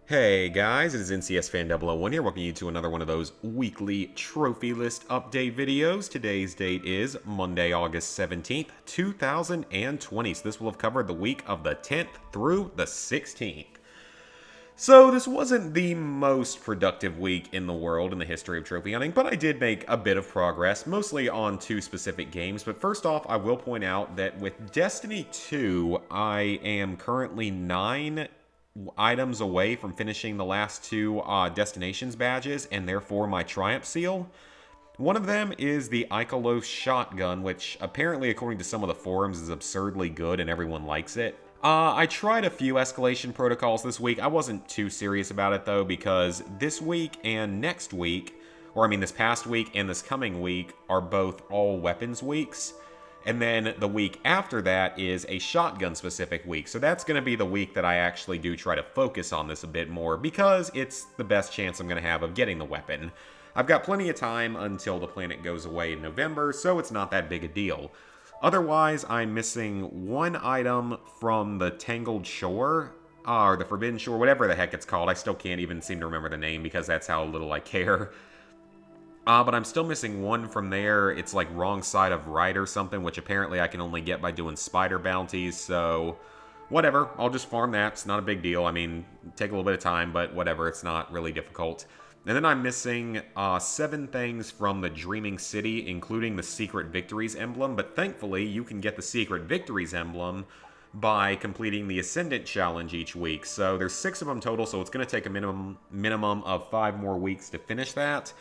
Hey guys, it is NCS Fan 001 here, welcoming you to another one of those weekly trophy list update videos. Today's date is Monday, August 17th, 2020, so this will have covered the week of the 10th through the 16th. So this wasn't the most productive week in the world in the history of trophy hunting, but I did make a bit of progress, mostly on two specific games. But first off, I will point out that with Destiny 2, I am currently 9 items away from finishing the last two destinations badges, and therefore my Triumph Seal. One of them is the Ikelos shotgun, which apparently, according to some of the forums, is absurdly good and everyone likes it. I tried a few escalation protocols this week. I wasn't too serious about it though, because this week and next week, or I mean this past week and this coming week, are both all weapons weeks. And then the week after that is a shotgun-specific week. So that's going to be the week that I actually do try to focus on this a bit more, because it's the best chance I'm going to have of getting the weapon. I've got plenty of time until the planet goes away in November, so it's not that big a deal. Otherwise, I'm missing one item from the Tangled Shore, or the Forbidden Shore, whatever the heck it's called. I still can't even seem to remember the name because that's how little I care. But I'm still missing one from there. It's like Wrong Side of Right or something, which apparently I can only get by doing spider bounties, so whatever. I'll just farm that. It's not a big deal. I mean, take a little bit of time, but whatever. It's not really difficult. And then I'm missing 7 things from the Dreaming City, including the Secret Victories emblem, but thankfully you can get the Secret Victories emblem by completing the Ascendant Challenge each week. So there's 6 of them total, so it's going to take a minimum of 5 more weeks to finish that.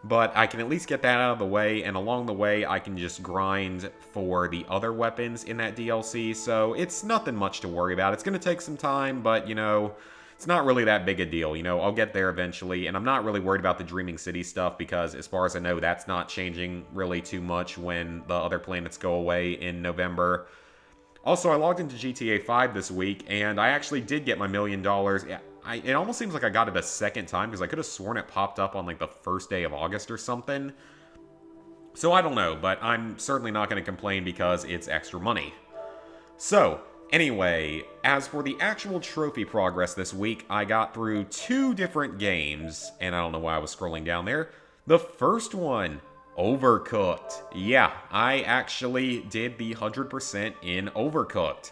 But I can at least get that out of the way, and along the way I can just grind for the other weapons in that DLC, so it's nothing much to worry about. It's going to take some time, but, you know, it's not really that big a deal. You know, I'll get there eventually, and I'm not really worried about the Dreaming City stuff, because as far as I know, that's not changing really too much when the other planets go away in November. Also, I logged into GTA 5 this week, and I actually did get my $1 million. It almost seems like I got it a second time, because I could have sworn it popped up on like the first day of August or something. So I don't know, but I'm certainly not going to complain because it's extra money. So, anyway, as for the actual trophy progress this week, I got through 2 different games, and I don't know why I was scrolling down there. The first one, Overcooked. Yeah, I actually did the 100% in Overcooked.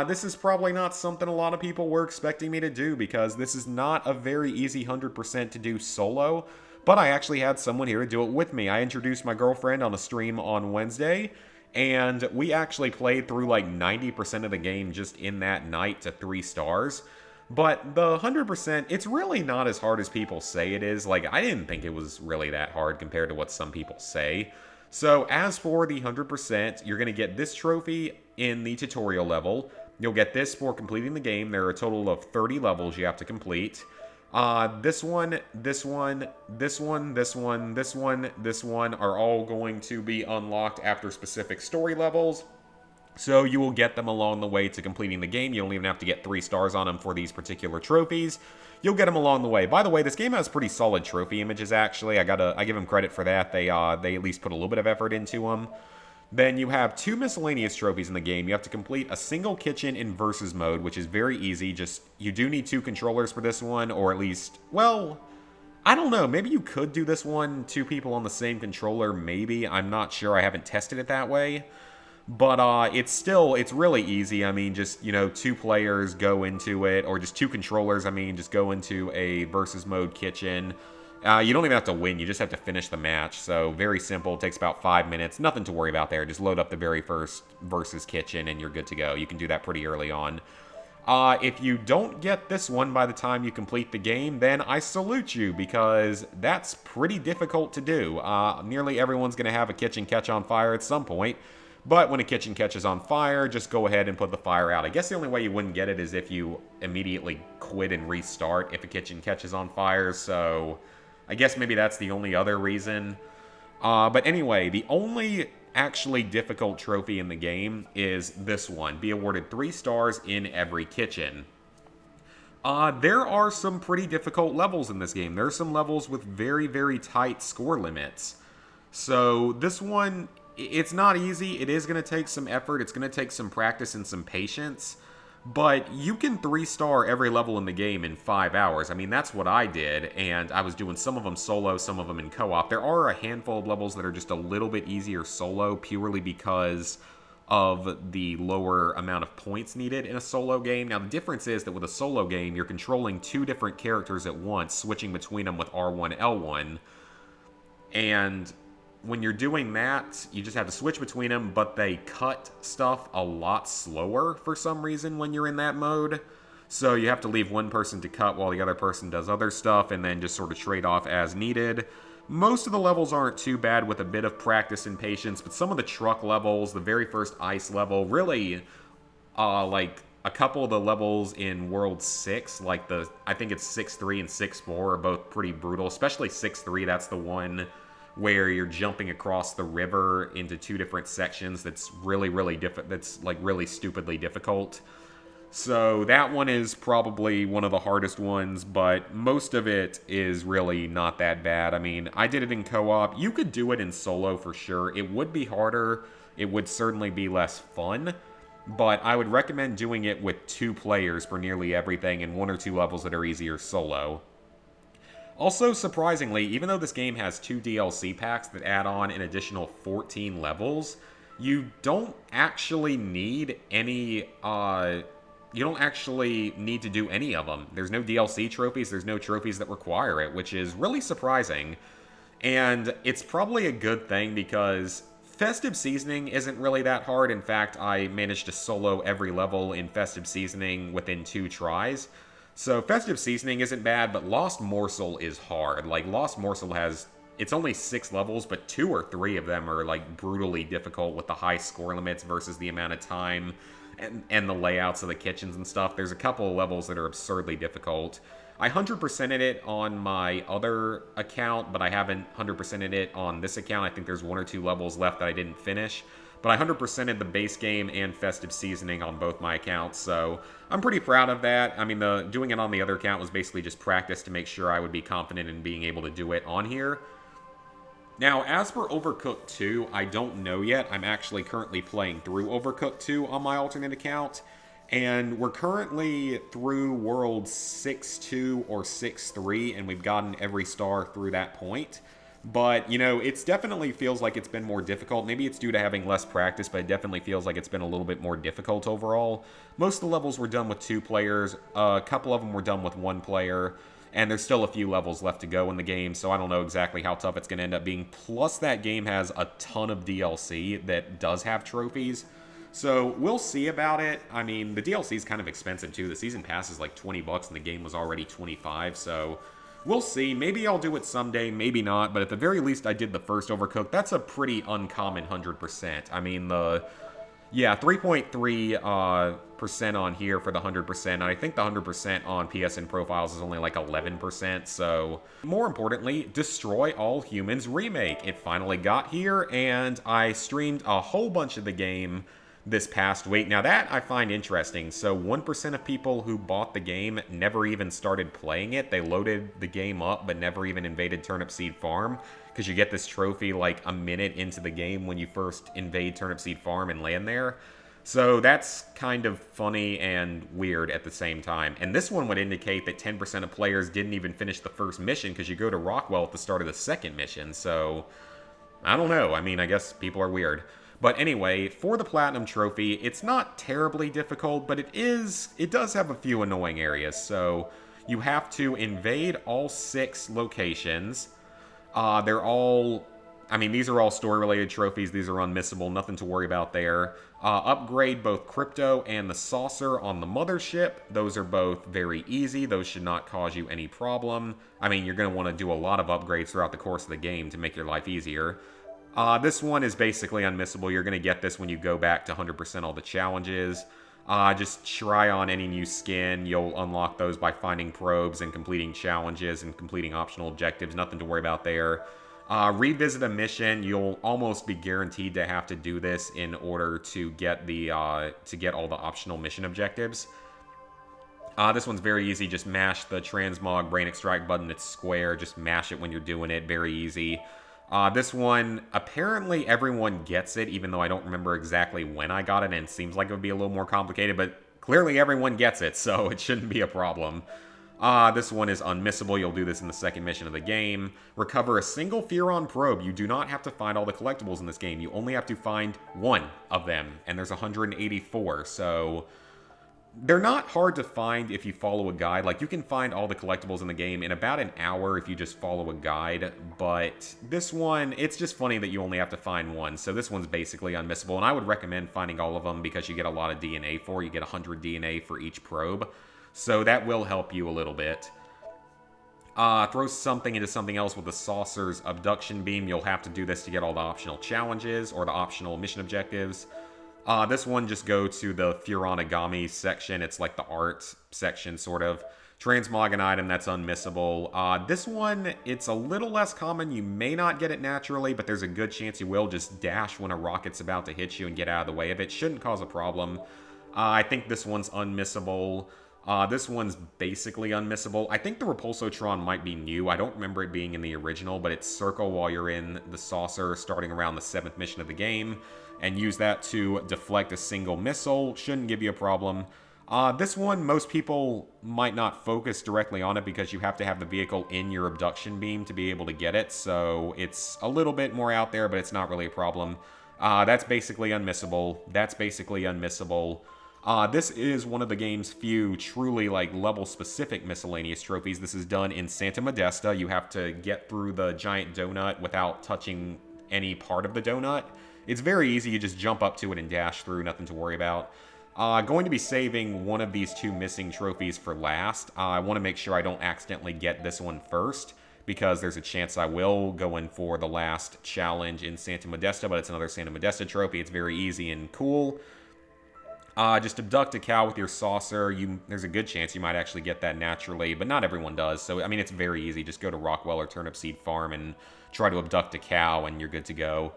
This is probably not something a lot of people were expecting me to do, because this is not a very easy 100% to do solo, but I actually had someone here to do it with me. I introduced my girlfriend on a stream on Wednesday, and we actually played through like 90% of the game just in that night to 3 stars. But the 100%, it's really not as hard as people say it is. Like, I didn't think it was really that hard compared to what some people say. So, as for the 100%, you're going to get this trophy in the tutorial level. You'll get this for completing the game. There are a total of 30 levels you have to complete. This one, this one, this one, this one, this one, this one are all going to be unlocked after specific story levels. So you will get them along the way to completing the game. You don't even have to get 3 stars on them for these particular trophies. You'll get them along the way. By the way, this game has pretty solid trophy images, actually. I give them credit for that. They at least put a little bit of effort into them. Then you have 2 miscellaneous trophies in the game. You have to complete a single kitchen in versus mode, which is very easy. Just, you do need 2 controllers for this one, or at least, well, I don't know. Maybe you could do this one 2 people on the same controller, maybe. I'm not sure. I haven't tested it that way. But it's really easy. I mean, just, you know, 2 players go into it, or just 2 controllers, I mean, just go into a versus mode kitchen. You don't even have to win, you just have to finish the match. So, very simple, it takes about 5 minutes, nothing to worry about there. Just load up the very first versus kitchen and you're good to go. You can do that pretty early on. If you don't get this one by the time you complete the game, then I salute you, because that's pretty difficult to do. Nearly everyone's going to have a kitchen catch on fire at some point. But when a kitchen catches on fire, just go ahead and put the fire out. I guess the only way you wouldn't get it is if you immediately quit and restart if a kitchen catches on fire. So I guess maybe that's the only other reason. But anyway, the only actually difficult trophy in the game is this one. Be awarded 3 stars in every kitchen. There are some pretty difficult levels in this game. There are some levels with very, very tight score limits. So this one, it's not easy. It is going to take some effort. It's going to take some practice and some patience. But you can 3-star every level in the game in 5 hours. I mean, that's what I did, and I was doing some of them solo, some of them in co-op. There are a handful of levels that are just a little bit easier solo, purely because of the lower amount of points needed in a solo game. Now, the difference is that with a solo game, you're controlling 2 different characters at once, switching between them with R1, L1, and when you're doing that, you just have to switch between them, but they cut stuff a lot slower for some reason when you're in that mode. So you have to leave one person to cut while the other person does other stuff, and then just sort of trade off as needed. Most of the levels aren't too bad with a bit of practice and patience, but some of the truck levels, the very first ice level, really, like a couple of the levels in World 6, like I think it's 6-3 and 6-4 are both pretty brutal, especially 6-3, that's the one where you're jumping across the river into 2 different sections that's really stupidly difficult. So that one is probably one of the hardest ones, but most of it is really not that bad. I mean, I did it in co-op. You could do it in solo for sure. It would be harder. It would certainly be less fun, but I would recommend doing it with 2 players for nearly everything and 1 or 2 levels that are easier solo. Also, surprisingly, even though this game has 2 DLC packs that add on an additional 14 levels, you don't actually need any, you don't actually need to do any of them. There's no DLC trophies, there's no trophies that require it, which is really surprising. And it's probably a good thing because Festive Seasoning isn't really that hard. In fact, I managed to solo every level in Festive Seasoning within 2 tries. So Festive Seasoning isn't bad, but Lost Morsel is hard. Like, Lost Morsel has, it's only 6 levels, but 2 or 3 of them are, like, brutally difficult with the high score limits versus the amount of time and the layouts of the kitchens and stuff. There's a couple of levels that are absurdly difficult. I 100%ed it on my other account, but I haven't 100%ed it on this account. I think there's 1 or 2 levels left that I didn't finish. But I 100%ed the base game and Festive Seasoning on both my accounts, so I'm pretty proud of that. I mean, doing it on the other account was basically just practice to make sure I would be confident in being able to do it on here. Now, as for Overcooked 2, I don't know yet. I'm actually currently playing through Overcooked 2 on my alternate account, and we're currently through World 6-2 or 6-3, and we've gotten every star through that point. But, you know, it definitely feels like it's been more difficult. Maybe it's due to having less practice, but it definitely feels like it's been a little bit more difficult overall. Most of the levels were done with 2 players. A couple of them were done with 1 player. And there's still a few levels left to go in the game, so I don't know exactly how tough it's going to end up being. Plus, that game has a ton of DLC that does have trophies. So, we'll see about it. I mean, the DLC is kind of expensive, too. The season pass is like 20 bucks, and the game was already 25, so we'll see. Maybe I'll do it someday, maybe not, but at the very least, I did the first Overcooked. That's a pretty uncommon 100%. I mean, 3.3% on here for the 100%, and I think the 100% on PSN profiles is only like 11%, so more importantly, Destroy All Humans Remake. It finally got here, and I streamed a whole bunch of the game this past week. Now that I find interesting. So 1% of people who bought the game never even started playing it. They loaded the game up but never even invaded Turnip Seed Farm, because you get this trophy like a minute into the game when you first invade Turnip Seed Farm and land there. So that's kind of funny and weird at the same time. And this one would indicate that 10% of players didn't even finish the first mission, because you go to Rockwell at the start of the second mission. So I don't know. I mean, I guess people are weird. But anyway, for the Platinum Trophy, it's not terribly difficult, but it does have a few annoying areas. So you have to invade all 6 locations. They're all, I mean, these are all story-related trophies. These are unmissable, nothing to worry about there. Upgrade both Crypto and the Saucer on the Mothership. Those are both very easy. Those should not cause you any problem. I mean, you're going to want to do a lot of upgrades throughout the course of the game to make your life easier. This one is basically unmissable. You're going to get this when you go back to 100% all the challenges. Just try on any new skin. You'll unlock those by finding probes and completing challenges and completing optional objectives. Nothing to worry about there. Revisit a mission. You'll almost be guaranteed to have to do this in order to get all the optional mission objectives. This one's very easy. Just mash the Transmog Brain Extract button. It's square. Just mash it when you're doing it. Very easy. This one, apparently everyone gets it, even though I don't remember exactly when I got it, and it seems like it would be a little more complicated, but Clearly everyone gets it, so it shouldn't be a problem. This one is unmissable. You'll do this in the second mission of the game. Recover a single Furon probe. You do not have to find all the collectibles in this game. You only have to find one of them, and there's 184, so they're not hard to find if you follow a guide. Like, you can find all the collectibles in the game in about an hour if you just follow a guide, but this one, it's just funny that you only have to find one, so this one's basically unmissable, and I would recommend finding all of them because you get a lot of DNA for. You get 100 DNA for each probe, so that will help you a little bit. Throw something into something else with the saucer's abduction beam. You'll have to do this to get all the optional challenges or the optional mission objectives. This one, just go to the Furonagami section. It's like the art section, sort of. Transmog an item, that's unmissable. This one, it's a little less common. You may not get it naturally, but there's a good chance you will. Just dash when a rocket's about to hit you and get out of the way of it. Shouldn't cause a problem. I think this one's unmissable. This one's basically unmissable. I think the Repulsotron might be new. I don't remember it being in the original, but it's circle while you're in the saucer starting around the 7th mission of the game, and use that to deflect a single missile. Shouldn't give you a problem. This one, most people might not focus directly on it because you have to have the vehicle in your abduction beam to be able to get it, so it's a little bit more out there, but it's not really a problem. That's basically unmissable. That's basically unmissable. This is one of the game's few truly, like, level-specific miscellaneous trophies. This is done in Santa Modesta. You have to get through the giant donut without touching any part of the donut. It's very easy. You just jump up to it and dash through. Nothing to worry about. Going to be saving one of these two missing trophies for last. I want to make sure I don't accidentally get this one first, because there's a chance I will go in for the last challenge in Santa Modesta, but it's another Santa Modesta trophy. It's very easy and cool. Just abduct a cow with your saucer. There's a good chance you might actually get that naturally, but not everyone does. So, I mean, it's very easy. Just go to Rockwell or Turnipseed Farm and try to abduct a cow, and you're good to go.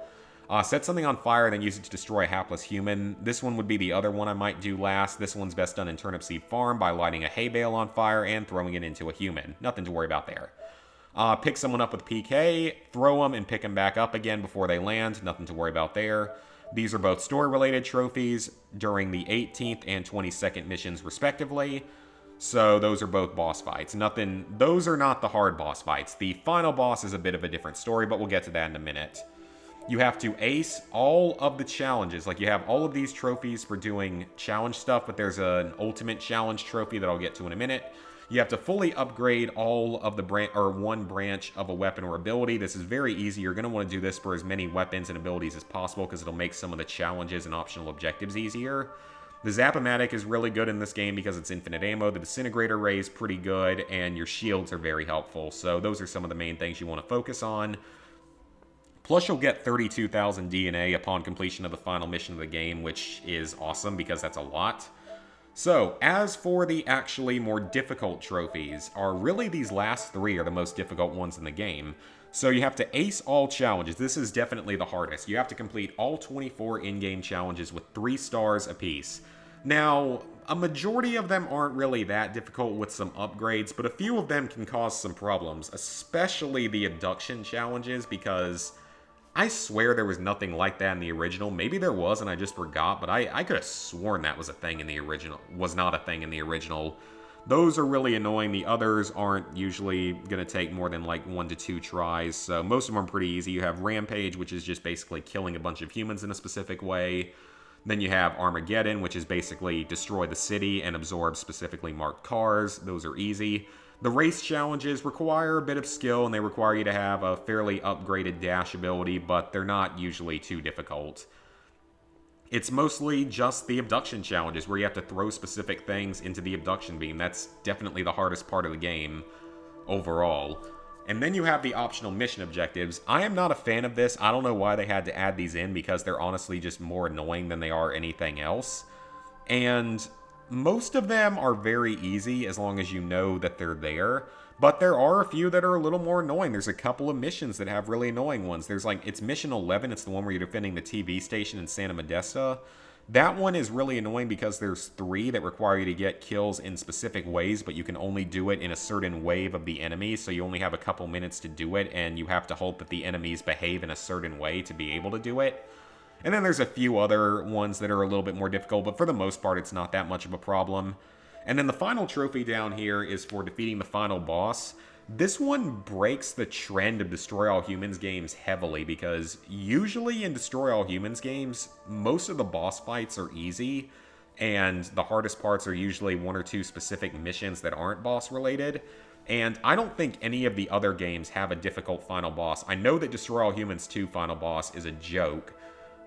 Set something on fire, then use it to destroy a hapless human. This one would be the other one I might do last. This one's best done in Turnipseed Farm by lighting a hay bale on fire and throwing it into a human. Nothing to worry about there. Pick someone up with PK, throw them, and pick them back up again before they land. Nothing to worry about there. These are both story-related trophies during the 18th and 22nd missions, respectively. So those are both boss fights. Those are not the hard boss fights. The final boss is a bit of a different story, but we'll get to that in a minute. You have to ace all of the challenges. Like, you have all of these trophies for doing challenge stuff, but there's an ultimate challenge trophy that I'll get to in a minute. You have to fully upgrade all of the one branch of a weapon or ability. This is very easy. You're going to want to do this for as many weapons and abilities as possible because it'll make some of the challenges and optional objectives easier. The Zap-O-Matic is really good in this game because it's infinite ammo. The Disintegrator Ray is pretty good, and your shields are very helpful. So those are some of the main things you want to focus on. Plus, you'll get 32,000 DNA upon completion of the final mission of the game, which is awesome because that's a lot. So, as for the actually more difficult trophies, really these last three are the most difficult ones in the game. So you have to ace all challenges. This is definitely the hardest. You have to complete all 24 in-game challenges with 3 stars apiece. Now, a majority of them aren't really that difficult with some upgrades, but a few of them can cause some problems, especially the abduction challenges, because I swear there was nothing like that in the original. Maybe there was and I just forgot, but I could have sworn that was a thing in the original. Was not a thing in the original. Those are really annoying. The others aren't usually going to take more than like 1 to 2 tries, so most of them are pretty easy. You have Rampage, which is just basically killing a bunch of humans in a specific way. Then you have Armageddon, which is basically destroy the city and absorb specifically marked cars. Those are easy. The race challenges require a bit of skill, and they require you to have a fairly upgraded dash ability, but they're not usually too difficult. It's mostly just the abduction challenges, where you have to throw specific things into the abduction beam. That's definitely the hardest part of the game, overall. And then you have the optional mission objectives. I am not a fan of this. I don't know why they had to add these in, because they're honestly just more annoying than they are anything else. And most of them are very easy as long as you know that they're there, but there are a few that are a little more annoying. There's a couple of missions that have really annoying ones. There's like, it's mission 11, it's the one where you're defending the TV station in Santa Modesta. That one is really annoying because there's 3 that require you to get kills in specific ways, but you can only do it in a certain wave of the enemy, so you only have a couple minutes to do it, and you have to hope that the enemies behave in a certain way to be able to do it. And then there's a few other ones that are a little bit more difficult, but for the most part, it's not that much of a problem. And then the final trophy down here is for defeating the final boss. This one breaks the trend of Destroy All Humans games heavily, because usually in Destroy All Humans games, most of the boss fights are easy, and the hardest parts are usually one or two specific missions that aren't boss related. And I don't think any of the other games have a difficult final boss. I know that Destroy All Humans 2 final boss is a joke.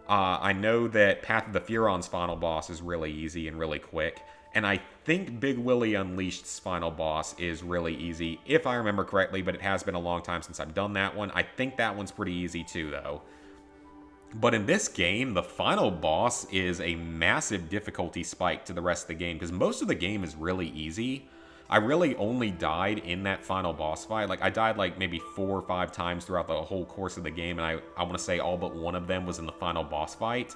I know that Path of the Furon's final boss is really easy and really quick. And I think Big Willie Unleashed's final boss is really easy, if I remember correctly, but it has been a long time since I've done that one. I think that one's pretty easy too, though. But in this game, the final boss is a massive difficulty spike to the rest of the game, because most of the game is really easy. I really only died in that final boss fight. Like, I died like maybe 4 or 5 times throughout the whole course of the game, and I want to say all but one of them was in the final boss fight.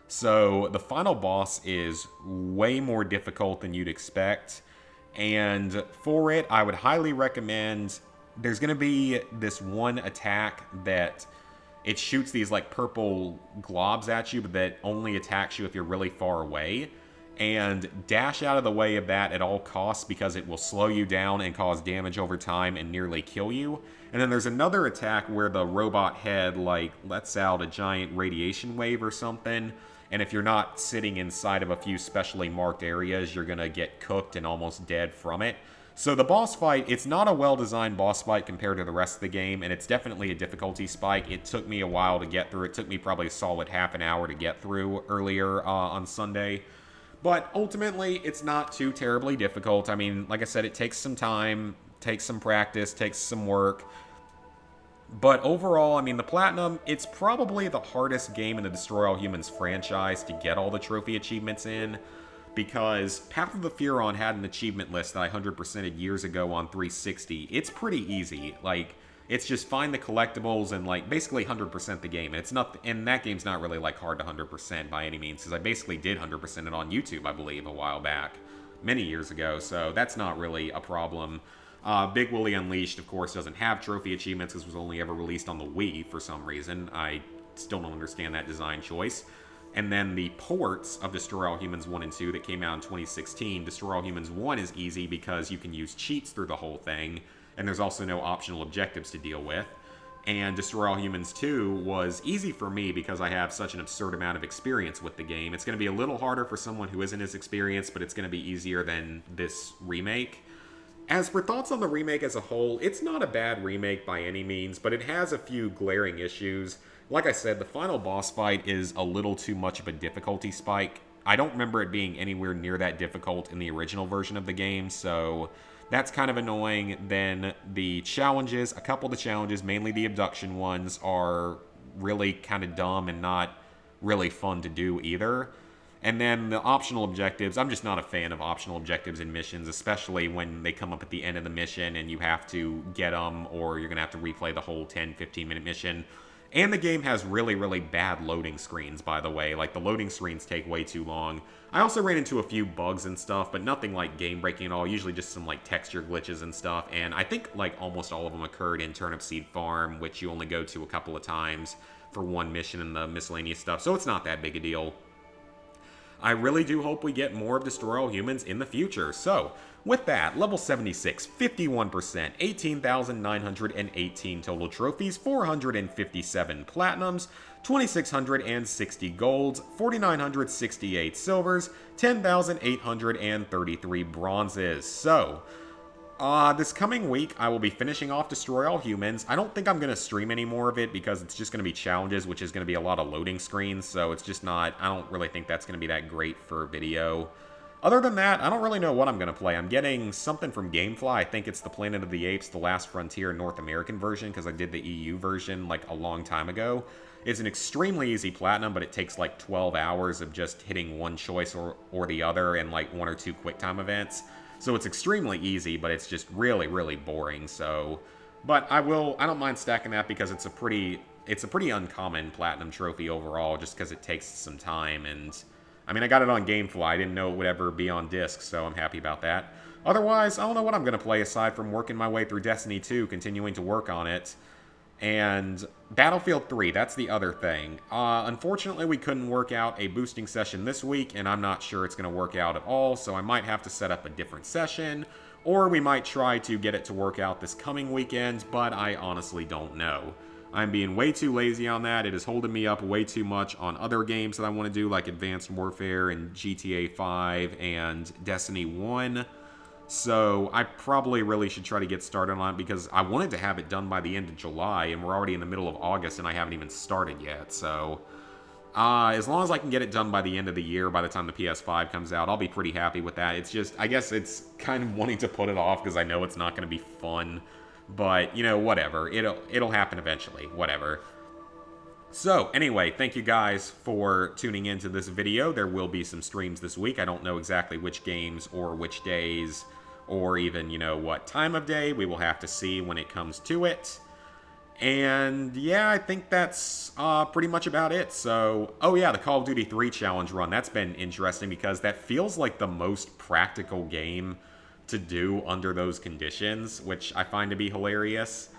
So the final boss is way more difficult than you'd expect, and for it, I would highly recommend, there's going to be this one attack that it shoots these like purple globs at you, but that only attacks you if you're really far away. And dash out of the way of that at all costs, because it will slow you down and cause damage over time and nearly kill you. And then there's another attack where the robot head like lets out a giant radiation wave or something, and if you're not sitting inside of a few specially marked areas, you're gonna get cooked and almost dead from it. So the boss fight, it's not a well-designed boss fight compared to the rest of the game, and it's definitely a difficulty spike. It took me a while to get through. It took me probably a solid half an hour to get through earlier on Sunday. But ultimately, it's not too terribly difficult. I mean, like I said, it takes some time, takes some practice, takes some work. But overall, I mean, the Platinum, it's probably the hardest game in the Destroy All Humans franchise to get all the trophy achievements in, because Path of the Furon had an achievement list that I 100%ed years ago on 360. It's pretty easy. Like, it's just find the collectibles and, like, basically 100% the game. And it's not, and that game's not really, like, hard to 100% by any means, because I basically did 100% it on YouTube, I believe, a while back, many years ago, so that's not really a problem. Big Willie Unleashed, of course, doesn't have trophy achievements, because it was only ever released on the Wii for some reason. I still don't understand that design choice. And then the ports of Destroy All Humans 1 and 2 that came out in 2016, Destroy All Humans 1 is easy because you can use cheats through the whole thing, and there's also no optional objectives to deal with. And Destroy All Humans 2 was easy for me because I have such an absurd amount of experience with the game. It's going to be a little harder for someone who isn't as experienced, but it's going to be easier than this remake. As for thoughts on the remake as a whole, it's not a bad remake by any means, but it has a few glaring issues. Like I said, the final boss fight is a little too much of a difficulty spike. I don't remember it being anywhere near that difficult in the original version of the game, so that's kind of annoying. Then the challenges, a couple of the challenges, mainly the abduction ones, are really kind of dumb and not really fun to do either. And then the optional objectives, I'm just not a fan of optional objectives in missions, especially when they come up at the end of the mission and you have to get them, or you're going to have to replay the whole 10-15 minute mission. And the game has really, really bad loading screens, by the way. Like, the loading screens take way too long. I also ran into a few bugs and stuff, but nothing like game-breaking at all. Usually just some, like, texture glitches and stuff. And I think, like, almost all of them occurred in Turnip Seed Farm, which you only go to a couple of times for one mission and the miscellaneous stuff. So it's not that big a deal. I really do hope we get more of Destroy All Humans in the future. So, with that, level 76, 51%, 18,918 total trophies, 457 platinums, 2,660 golds, 4,968 silvers, 10,833 bronzes. So, this coming week, I will be finishing off Destroy All Humans. I don't think I'm going to stream any more of it because it's just going to be challenges, which is going to be a lot of loading screens, so it's just not, I don't really think that's going to be that great for video. Other than that, I don't really know what I'm going to play. I'm getting something from Gamefly. I think it's the Planet of the Apes, The Last Frontier North American version, because I did the EU version like a long time ago. It's an extremely easy platinum, but it takes like 12 hours of just hitting one choice or the other and like 1 or 2 QuickTime events. So it's extremely easy, but it's just really, really boring. So, but I don't mind stacking that because it's a pretty uncommon platinum trophy overall, just because it takes some time. And I mean, I got it on Gamefly. I didn't know it would ever be on disc, so I'm happy about that. Otherwise, I don't know what I'm going to play aside from working my way through Destiny 2, continuing to work on it. And Battlefield 3, that's the other thing. Unfortunately, we couldn't work out a boosting session this week, and I'm not sure it's going to work out at all, so I might have to set up a different session, or we might try to get it to work out this coming weekend, but I honestly don't know. I'm being way too lazy on that. It is holding me up way too much on other games that I want to do, like Advanced Warfare and GTA 5 and Destiny 1. So I probably really should try to get started on it because I wanted to have it done by the end of July, and we're already in the middle of August and I haven't even started yet. So as long as I can get it done by the end of the year, by the time the PS5 comes out, I'll be pretty happy with that. It's just, I guess it's kind of wanting to put it off because I know it's not going to be fun. But, you know, whatever. It'll happen eventually. Whatever. So, anyway, thank you guys for tuning into this video. There will be some streams this week. I don't know exactly which games or which days or even, you know, what time of day. We will have to see when it comes to it. And, yeah, I think that's pretty much about it. So, oh yeah, the Call of Duty 3 challenge run. That's been interesting because that feels like the most practical game to do under those conditions, which I find to be hilarious.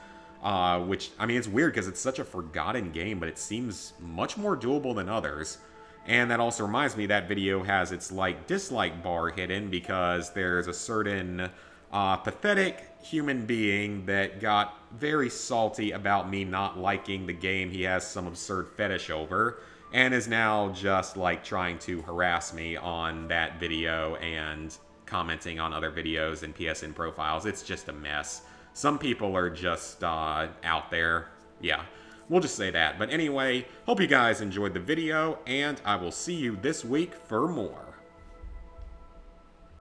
Which, I mean, it's weird because it's such a forgotten game, but it seems much more doable than others. And that also reminds me that video has its like-dislike bar hidden because there's a certain pathetic human being that got very salty about me not liking the game he has some absurd fetish over, and is now just, like, trying to harass me on that video and commenting on other videos and PSN profiles. It's just a mess. Some people are just out there. Yeah, we'll just say that. But anyway, hope you guys enjoyed the video, and I will see you this week for more.